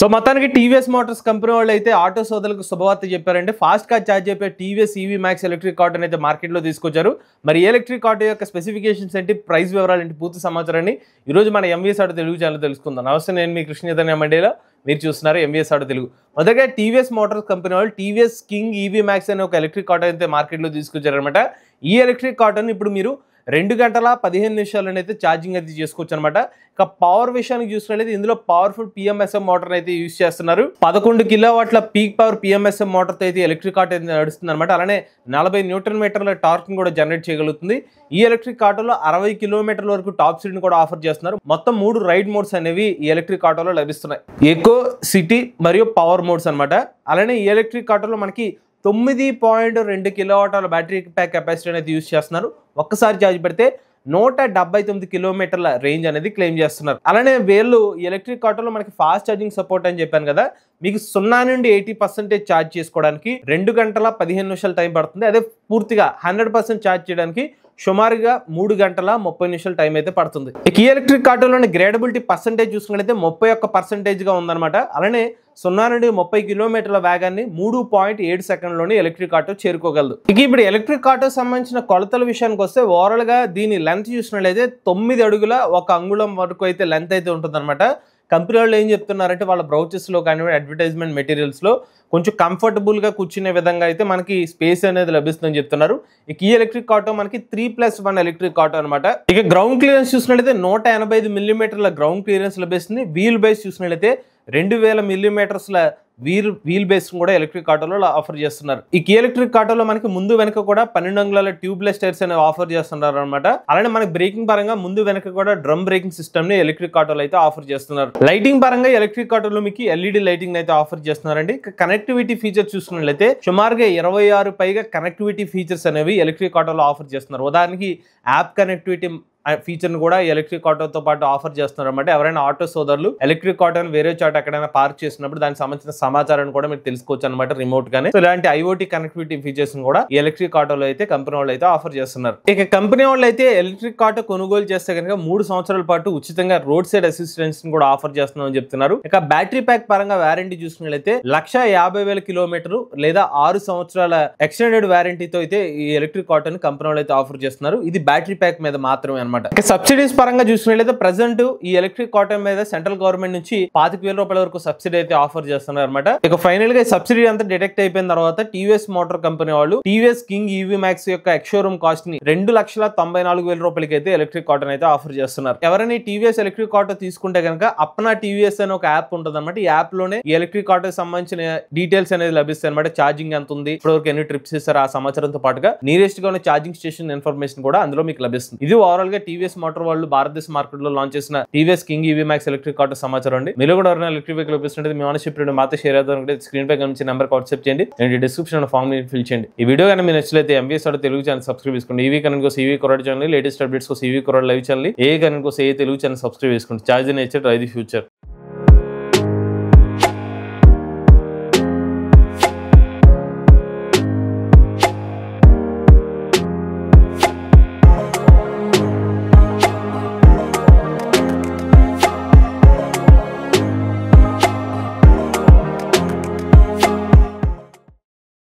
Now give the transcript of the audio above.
So మొత్తానికి TVS Motors company వాళ్ళు అయితే ఆటో సోదరులకు శుభవార్త చెప్పారంటే ఫాస్ట్ గా ఛార్జ్ అయిపోయే టీవీఎస్ ఈవీ మ్యాక్స్ ఎలక్ట్రిక్ ఆటోని అయితే మార్కెట్లో తీసుకొచ్చారు. మరి ఎలక్ట్రిక్ ఆటో యొక్క స్పెసిఫికేషన్స్ ఏంటి, ప్రైస్ వివరాలు ఏంటి, పూర్తి సమాచారాన్ని ఈ రోజు మన ఎంవీఎస్ ఆటో తెలుగు ఛానల్ తెలుసుకుందాం. నమస్తే, నేను మీ కృష్ణ చైతన్య మండేలో, మీరు చూస్తున్నారు ఎంవీఎస్ ఆటో తెలుగు. మొదటగా టీవీఎస్ మోటార్స్ కంపెనీ వాళ్ళు టీవీఎస్ కింగ్ ఈవీ మ్యాక్స్ అనే ఒక ఎలక్ట్రిక్ ఆటో అయితే మార్కెట్లో తీసుకొచ్చారనమాట. ఈ ఎలక్ట్రిక్ ఆటోని ఇప్పుడు మీరు 2 గంటల 15 నిమిషాలను అయితే ఛార్జింగ్ అయితే చేసుకోవచ్చు అనమాట. ఇక పవర్ విషయానికి చూసినట్లయితే ఇందులో పవర్ఫుల్ పిఎంఎస్ఎం మోటార్ అయితే యూజ్ చేస్తున్నారు. 11 కిలోవాట్ల పీక్ పవర్ పిఎంఎస్ఎం మోటార్తో అయితే ఎలక్ట్రిక్ ఆటో అయితే నడుస్తుంది అనమాట. అలానే 40 న్యూటన్ మీటర్ల టార్క్ కూడా జనరేట్ చేయగలుగుతుంది. ఈ ఎలక్ట్రిక్ ఆటోలో 60 కిలోమీటర్ల వరకు టాప్ స్పీడ్ కూడా ఆఫర్ చేస్తున్నారు. మొత్తం 3 రైడ్ మోడ్స్ అనేవి ఈ ఎలక్ట్రిక్ ఆటోలో లభిస్తున్నాయి. ఎకో, సిటీ మరియు పవర్ మోడ్స్ అనమాట. అలానే ఈ ఎలక్ట్రిక్ ఆటోలో మనకి 9.2 కిలోవాట్ల బ్యాటరీ ప్యాక్ కెపాసిటీ అనేది యూజ్ చేస్తున్నారు. ఒక్కసారి ఛార్జ్ పెడితే 179 కిలోమీటర్ల రేంజ్ అనేది క్లెయిమ్ చేస్తున్నారు. అలానే వీళ్ళు ఎలక్ట్రిక్ ఆటోలో మనకి ఫాస్ట్ ఛార్జింగ్ సపోర్ట్ అని చెప్పాను కదా, మీకు 0 నుండి 80% ఛార్జ్ చేసుకోవడానికి 2 గంటల 15 నిమిషాలు టైం పడుతుంది. అదే పూర్తిగా 100% ఛార్జ్ చేయడానికి సుమారుగా 3 గంటల 30 నిమిషాల టైం అయితే పడుతుంది. ఈ ఎలక్ట్రిక్ ఆటోలోని గ్రేడబిలిటీ పర్సెంటేజ్ చూసుకున్నట్లయితే 31% ఉందన్నమాట. అలానే 0 నుండి 30 కిలోమీటర్ల వేగాన్ని 3.7 సెకండ్లోనే ఎలక్ట్రిక్ ఆటో చేరుకోగలదు. ఇక ఇప్పుడు ఎలక్ట్రిక్ ఆటో సంబంధించిన కొలతల విషయానికి వస్తే ఓవరాల్ గా దీని లెంత్ చూసినట్లయితే 9 అడుగుల 1 అంగుళం వరకు అయితే లెంత్ అయితే ఉంటుంది అనమాట. కంపెనీ వాళ్ళు ఏం చెప్తున్నారంటే వాళ్ళ బ్రౌచెస్లో కానివ్వండి, అడ్వర్టైజ్మెంట్ మెటీరియల్స్లో కొంచెం కంఫర్టబుల్గా కూర్చునే విధంగా అయితే మనకి స్పేస్ అనేది లభిస్తుందని చెప్తున్నారు. ఇక ఈ ఎలక్ట్రిక్ ఆటో మనకి 3+1 ఎలక్ట్రిక్ ఆటో అనమాట. ఇక గ్రౌండ్ క్లియరెన్స్ చూసినట్లయితే 185 మిల్లీమీటర్ల గ్రౌండ్ క్లియరెన్స్ లభిస్తుంది. వీల్ బేస్ చూసినట్లయితే 2000 మిల్లీమీటర్స్ల వీల్ బేస్ కూడా ఎలక్ట్రిక్ ఆటోలో ఆఫర్ చేస్తున్నారు. ఈ ఎలక్ట్రిక్ ఆటోలో మనకి ముందు వెనక కూడా 12 అంగుళాల ట్యూబ్లెస్ టైర్స్ అనేవి ఆఫర్ చేస్తున్నారు అనమాట. అలానే మనకి బ్రేకింగ్ పరంగా ముందు వెనక కూడా డ్రమ్ బ్రేకింగ్ సిస్టమ్ ని ఎలక్ట్రిక్ ఆటోలో అయితే ఆఫర్ చేస్తున్నారు. లైటింగ్ పరంగా ఎలక్ట్రిక్ ఆటోలో మీకు ఎల్ఈడి లైటింగ్ అయితే ఆఫర్ చేస్తున్నారండి. కనెక్టివిటీ ఫీచర్ చూసుకున్నట్లయితే సుమారుగా 26 పైగా కనెక్టివిటీ ఫీచర్స్ అనేవి ఎలక్ట్రిక్ ఆటోలో ఆఫర్ చేస్తున్నారు. ఉదాహరణకి యాప్ కనెక్టివిటీ ఫీచర్ ను కూడా ఎలక్ట్రిక్ ఆటోతో పాటు ఆఫర్ చేస్తున్నారు అనమాట. ఎవరైనా ఆటో సోదరులు ఎలక్ట్రిక్ ఆటోని వేరే చోట ఎక్కడైనా పార్క్ చేసినప్పుడు దానికి సంబంధించిన సమాచారాన్ని కూడా మీరు తెలుసుకోవచ్చు అనమాట రిమోట్ గానే. సో ఇలాంటి ఐఓటీ కనెక్టివిటీ ఫీచర్స్ కూడా ఈ ఎలక్ట్రిక్ ఆటోలో అయితే కంపెనీ వాళ్ళు అయితే ఆఫర్ చేస్తున్నారు. ఇక కంపెనీ వాళ్ళు అయితే ఎలక్ట్రిక్ ఆటో కొనుగోలు చేస్తే కనుక 3 సంవత్సరాల పాటు ఉచితంగా రోడ్ సైడ్ అసిస్టెన్స్ కూడా ఆఫర్ చేస్తున్నామని చెప్తున్నారు. ఇక బ్యాటరీ ప్యాక్ పరంగా వారంటీ చూసుకున్నట్లయితే 1,50,000 కిలోమీటర్లు లేదా 6 సంవత్సరాల ఎక్స్టెండెడ్ వారంటీతో అయితే ఈ ఎలక్ట్రిక్ ఆటోని కంపెనీ వాళ్ళు అయితే ఆఫర్ చేస్తున్నారు. ఇది బ్యాటరీ ప్యాక్ మీద మాత్రమే అనమాట. సబ్సిడీస్ పరంగా చూసినట్లయితే ప్రెసెంట్ ఈ ఎలక్ట్రిక్ ఆటో మీద సెంట్రల్ గవర్నమెంట్ నుంచి 25,000 రూపాయల వరకు సబ్సిడీ అయితే ఆఫర్ చేస్తున్నారు అనమాట. ఇక ఫైనల్ గా సబ్సిడీ అంతా డిటెక్ట్ అయిపోయిన తర్వాత టీవీఎస్ మోటార్ కంపెనీ వాళ్ళు టీవీఎస్ కింగ్ ఈవీ మ్యాక్స్ యొక్క ఎక్స్షోరూమ్ కాస్ట్ ని 2,94,000 రూపాయలకి అయితే ఎలక్ట్రిక్ ఆటోని అయితే ఆఫర్ చేస్తున్నారు. ఎవరైనా టీవీఎస్ ఎలక్ట్రిక్ ఆటో తీసుకుంటే కనుక అప్నా టీవీఎస్ అనే ఒక యాప్ ఉంటుంది అనమాట. ఈ యాప్ లోనే ఈ ఎలక్ట్రిక్ ఆటో సంబంధించిన డీటెయిల్స్ అనేది లభిస్తాయి అనమాట. ఛార్జింగ్ ఎంత ఉంది, ఇప్పటివరకు ఎన్ని ట్రిప్స్ చేస్తారు ఆ సమాచారంతో పాటుగా నియరెస్ట్ గా ఉన్న ఛార్జింగ్ స్టేషన్ ఇన్ఫర్మేషన్ కూడా అందులో మీకు లభిస్తుంది. ఇది ఓవరాల్ గా టీవీఎస్ మోటార్ వాళ్ళు భారతదేశ మార్కెట్ లో లాంచ్ చేసిన TVS king EV max electric auto సమాచారం అండి. మీరు కూడా ఎవరైనా ఎలక్ట్రిక్ వెహికల్ ఉపయోగిస్తుంటే మీ ఓనర్షిప్ మాతో షేర్ అవుతుంటే స్క్రీన్ పై కనిపించే నెంబర్ వాట్సాప్ చేయండి. నేను డిస్క్రిప్షన్ లో ఫామ్ ఫిల్ చేయండి. ఈ వీడియో కానీ మీరు నచ్చితే MVS auto Telugu channel subscribe చేసుకోండి. ఈవీ కరెంట్ కోసం ఈవీ కొరడ్ ఛానల్, లేటెస్ట్ అప్డేట్స్ కోసం ఈవీ కొరడ్ లైవ్ ఛానల్, ఏ కరెంట్ కోసం ఏ తెలుగు ఛానల్ సబ్స్క్రైబ్ చేసుకోండి. Charge nature drive the future.